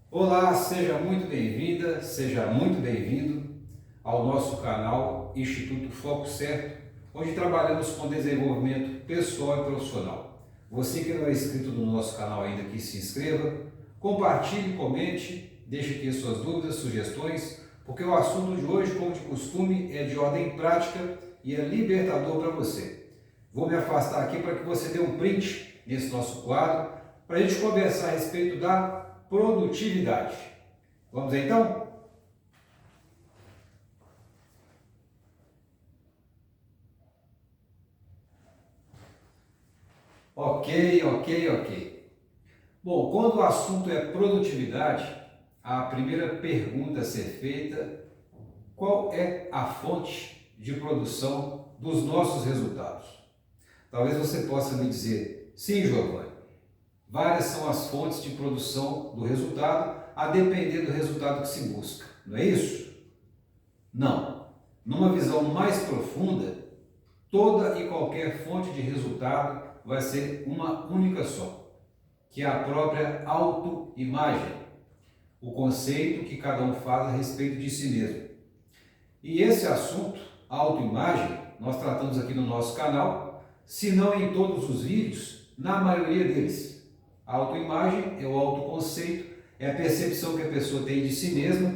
Olá, seja muito bem-vinda, seja muito bem-vindo ao nosso canal Instituto Foco Certo, onde trabalhamos com desenvolvimento pessoal e profissional. Você que não é inscrito no nosso canal ainda, que se inscreva, compartilhe, comente, deixe aqui suas dúvidas, sugestões, porque o assunto de hoje, como de costume, é de ordem prática e é libertador para você. Vou me afastar aqui para que você dê um print nesse nosso quadro, para a gente conversar a respeito da produtividade. Vamos então? Ok. Bom, quando o assunto é produtividade, a primeira pergunta a ser feita: qual é a fonte de produção dos nossos resultados? Talvez você possa me dizer: sim, Giovanni, várias são as fontes de produção do resultado, a depender do resultado que se busca, não é isso? Não. Numa visão mais profunda, toda e qualquer fonte de resultado vai ser uma única só, que é a própria autoimagem, o conceito que cada um faz a respeito de si mesmo. E esse assunto, autoimagem, nós tratamos aqui no nosso canal, se não em todos os vídeos, na maioria deles. A autoimagem é o autoconceito, é a percepção que a pessoa tem de si mesma,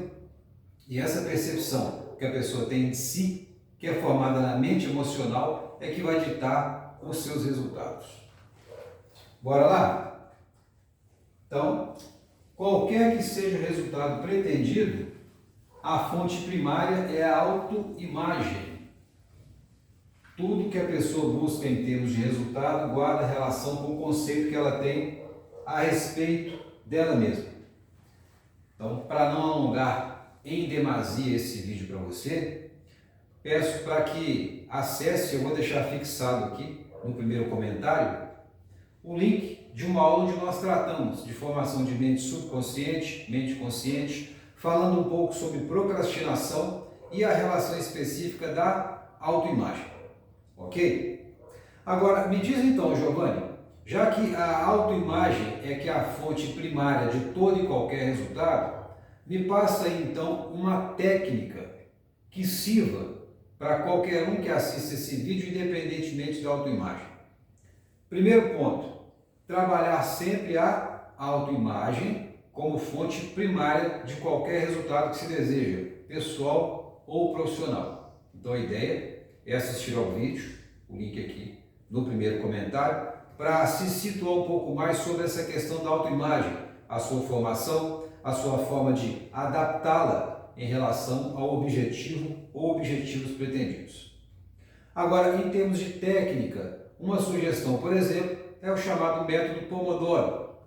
e essa percepção que a pessoa tem de si, que é formada na mente emocional, é que vai ditar os seus resultados. Bora lá? Então, qualquer que seja o resultado pretendido, a fonte primária é a autoimagem. Tudo que a pessoa busca em termos de resultado guarda relação com o conceito que ela tem a respeito dela mesma. Então, para não alongar em demasia esse vídeo para você, peço para que acesse, eu vou deixar fixado aqui no primeiro comentário, o link de uma aula onde nós tratamos de formação de mente subconsciente, mente consciente, falando um pouco sobre procrastinação e a relação específica da autoimagem. Ok? Agora, me diz então, Giovanni, já que a autoimagem é que é a fonte primária de todo e qualquer resultado, me passa aí então uma técnica que sirva para qualquer um que assista esse vídeo, independentemente da autoimagem. Primeiro ponto, trabalhar sempre a autoimagem como fonte primária de qualquer resultado que se deseja, pessoal ou profissional. Então a ideia é assistir ao vídeo, o link aqui no primeiro comentário, para se situar um pouco mais sobre essa questão da autoimagem, a sua formação, a sua forma de adaptá-la em relação ao objetivo ou objetivos pretendidos. Agora, em termos de técnica, uma sugestão, por exemplo, é o chamado método Pomodoro.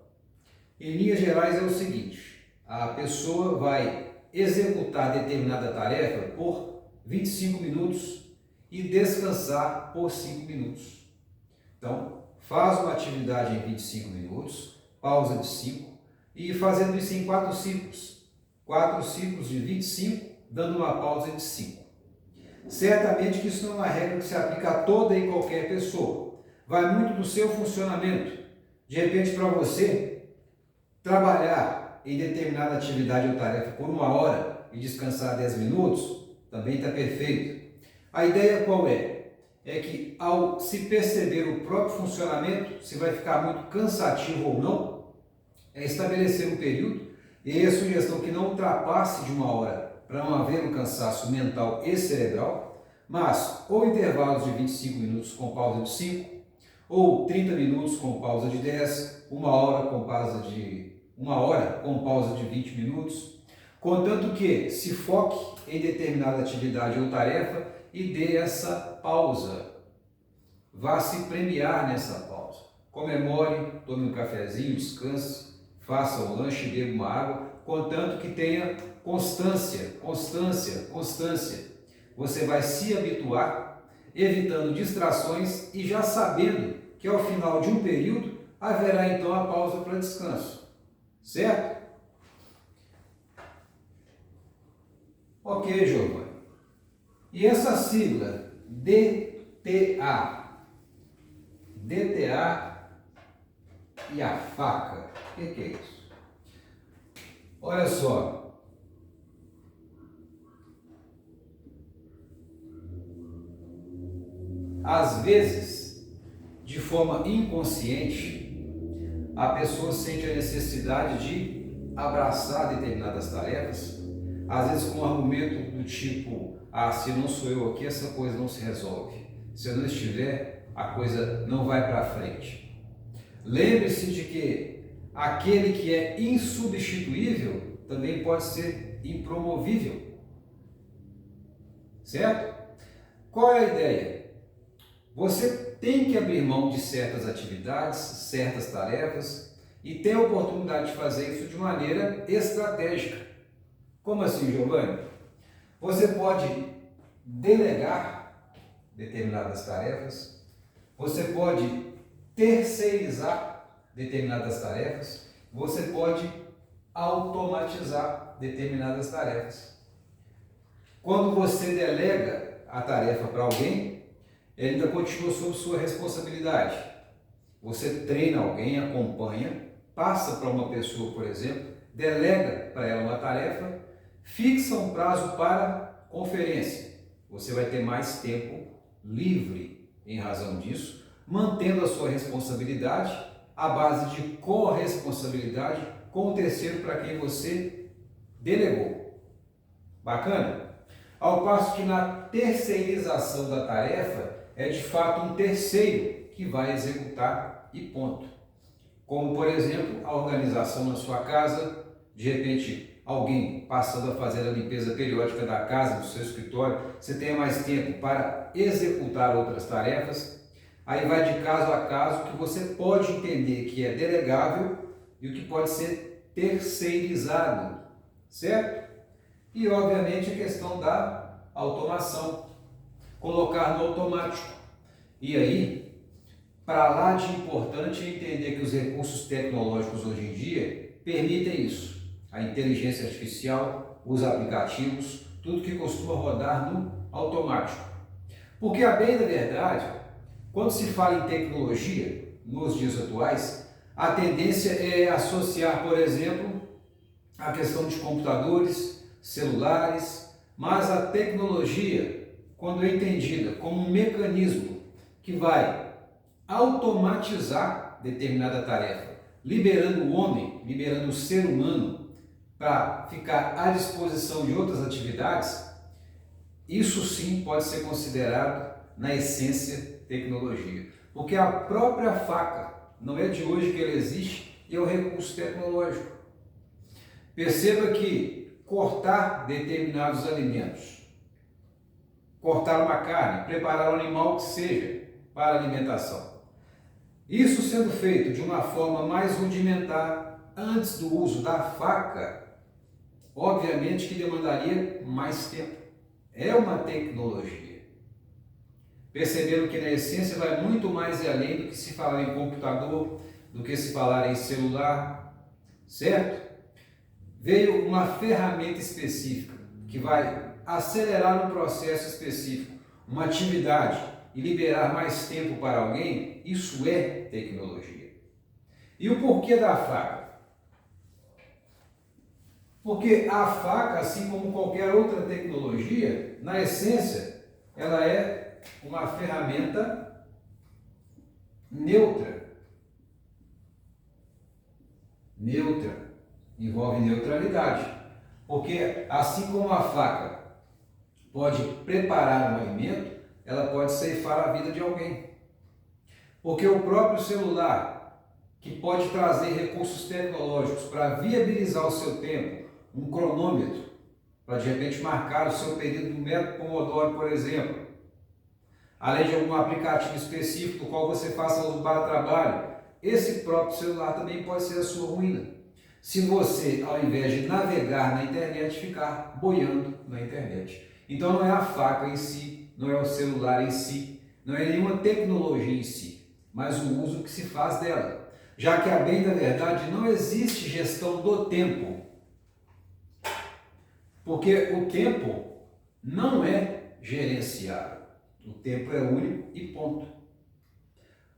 Em linhas gerais é o seguinte: a pessoa vai executar determinada tarefa por 25 minutos e descansar por 5 minutos. Então, faz uma atividade em 25 minutos, pausa de 5 e fazendo isso em 4 ciclos. 4 ciclos de 25, dando uma pausa de 5. Certamente que isso não é uma regra que se aplica a toda e qualquer pessoa. Vai muito do seu funcionamento. De repente, para você, trabalhar em determinada atividade ou tarefa por 1 hora e descansar 10 minutos, também está perfeito. A ideia qual é? É que ao se perceber o próprio funcionamento, se vai ficar muito cansativo ou não, é estabelecer um período, e a sugestão que não ultrapasse de 1 hora, para não haver um cansaço mental e cerebral, mas ou intervalos de 25 minutos com pausa de 5, ou 30 minutos com pausa de 10, 1 hora com pausa de 20 minutos, contanto que se foque em determinada atividade ou tarefa e dê essa pausa. Vá se premiar nessa pausa. Comemore, tome um cafezinho, descanse, faça o lanche, beba uma água, contanto que tenha constância. Você vai se habituar, evitando distrações e já sabendo que ao final de um período haverá então a pausa para descanso. Certo? Ok, Giovanni. E essa sigla DTA e a faca, o que é isso? Olha só, às vezes, de forma inconsciente, a pessoa sente a necessidade de abraçar determinadas tarefas, às vezes com um argumento do tipo, se não sou eu aqui, essa coisa não se resolve. Se eu não estiver, a coisa não vai para frente. Lembre-se de que aquele que é insubstituível também pode ser impromovível. Certo? Qual é a ideia? Você tem que abrir mão de certas atividades, certas tarefas e ter a oportunidade de fazer isso de maneira estratégica. Como assim, Giovanni? Você pode delegar determinadas tarefas, você pode terceirizar determinadas tarefas, você pode automatizar determinadas tarefas. Quando você delega a tarefa para alguém, ele ainda continua sob sua responsabilidade. Você treina alguém, acompanha, passa para uma pessoa, por exemplo, delega para ela uma tarefa, fixa um prazo para conferência. Você vai ter mais tempo livre em razão disso, mantendo a sua responsabilidade à base de corresponsabilidade com o terceiro para quem você delegou. Bacana? Ao passo que na terceirização da tarefa é de fato um terceiro que vai executar e ponto. Como, por exemplo, a organização na sua casa, de repente alguém passando a fazer a limpeza periódica da casa, do seu escritório, você tem mais tempo para executar outras tarefas, aí vai de caso a caso que você pode entender que é delegável e o que pode ser terceirizado, certo? E obviamente a questão da automação, colocar no automático. E aí, para lá de importante é entender que os recursos tecnológicos hoje em dia permitem isso. A inteligência artificial, os aplicativos, tudo que costuma rodar no automático. Porque a bem da verdade, quando se fala em tecnologia, nos dias atuais, a tendência é associar, por exemplo, a questão de computadores, celulares, mas a tecnologia, quando é entendida como um mecanismo que vai automatizar determinada tarefa, liberando o homem, liberando o ser humano para ficar à disposição de outras atividades, isso sim pode ser considerado, na essência, tecnologia. Porque a própria faca, não é de hoje que ela existe, e é um recurso tecnológico. Perceba que cortar determinados alimentos, cortar uma carne, preparar um animal que seja para alimentação, isso sendo feito de uma forma mais rudimentar, antes do uso da faca, obviamente que demandaria mais tempo. É uma tecnologia. Perceberam que na essência vai muito mais além do que se falar em computador, do que se falar em celular, certo? Veio uma ferramenta específica que vai acelerar um processo específico, uma atividade e liberar mais tempo para alguém, isso é tecnologia. E o porquê da faca? Porque a faca, assim como qualquer outra tecnologia, na essência, ela é uma ferramenta neutra. Neutra. Envolve neutralidade. Porque assim como a faca pode preparar um alimento, ela pode ceifar a vida de alguém. Porque o próprio celular, que pode trazer recursos tecnológicos para viabilizar o seu tempo, um cronômetro, para de repente marcar o seu período do método Pomodoro, por exemplo, além de algum aplicativo específico do qual você faça uso para trabalho, esse próprio celular também pode ser a sua ruína. Se você, ao invés de navegar na internet, ficar boiando na internet. Então não é a faca em si, não é o celular em si, não é nenhuma tecnologia em si, mas o uso que se faz dela. Já que, a bem da verdade, não existe gestão do tempo. Porque o tempo não é gerenciável. O tempo é único e ponto.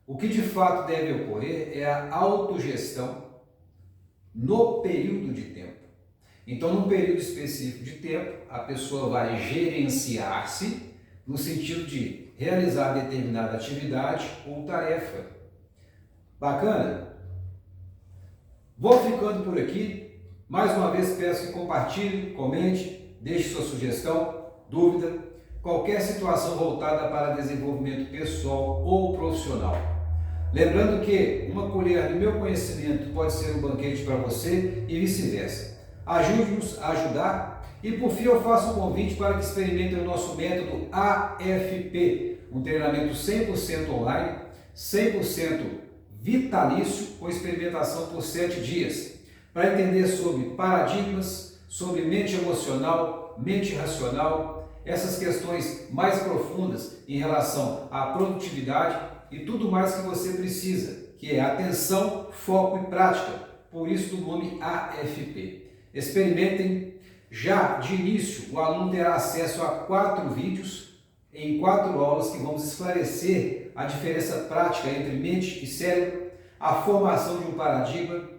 O que de fato deve ocorrer é a autogestão no período de tempo. Então, num período específico de tempo, a pessoa vai gerenciar-se no sentido de realizar determinada atividade ou tarefa. Bacana? Vou ficando por aqui. Mais uma vez peço que compartilhe, comente, deixe sua sugestão, dúvida, qualquer situação voltada para desenvolvimento pessoal ou profissional. Lembrando que uma colher do meu conhecimento pode ser um banquete para você e vice-versa. Ajude-nos a ajudar e, por fim, eu faço um convite para que experimentem o nosso método AFP, um treinamento 100% online, 100% vitalício, com experimentação por 7 dias, para entender sobre paradigmas, sobre mente emocional, mente racional, essas questões mais profundas em relação à produtividade e tudo mais que você precisa, que é atenção, foco e prática, por isso do nome AFP. Experimentem. Já de início, o aluno terá acesso a 4 vídeos em 4 aulas que vamos esclarecer a diferença prática entre mente e cérebro, a formação de um paradigma,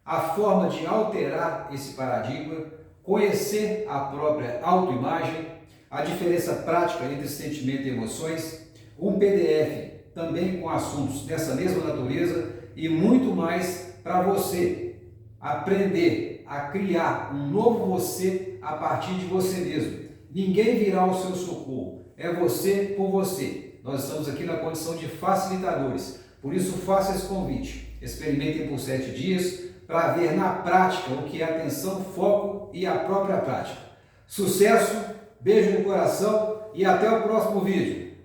a forma de alterar esse paradigma, conhecer a própria autoimagem, a diferença prática entre sentimento e emoções, um PDF também com assuntos dessa mesma natureza e muito mais para você aprender a criar um novo você a partir de você mesmo. Ninguém virá ao seu socorro, é você por você. Nós estamos aqui na condição de facilitadores, por isso faça esse convite. Experimentem por 7 dias para ver na prática o que é atenção, foco e a própria prática. Sucesso, beijo no coração e até o próximo vídeo.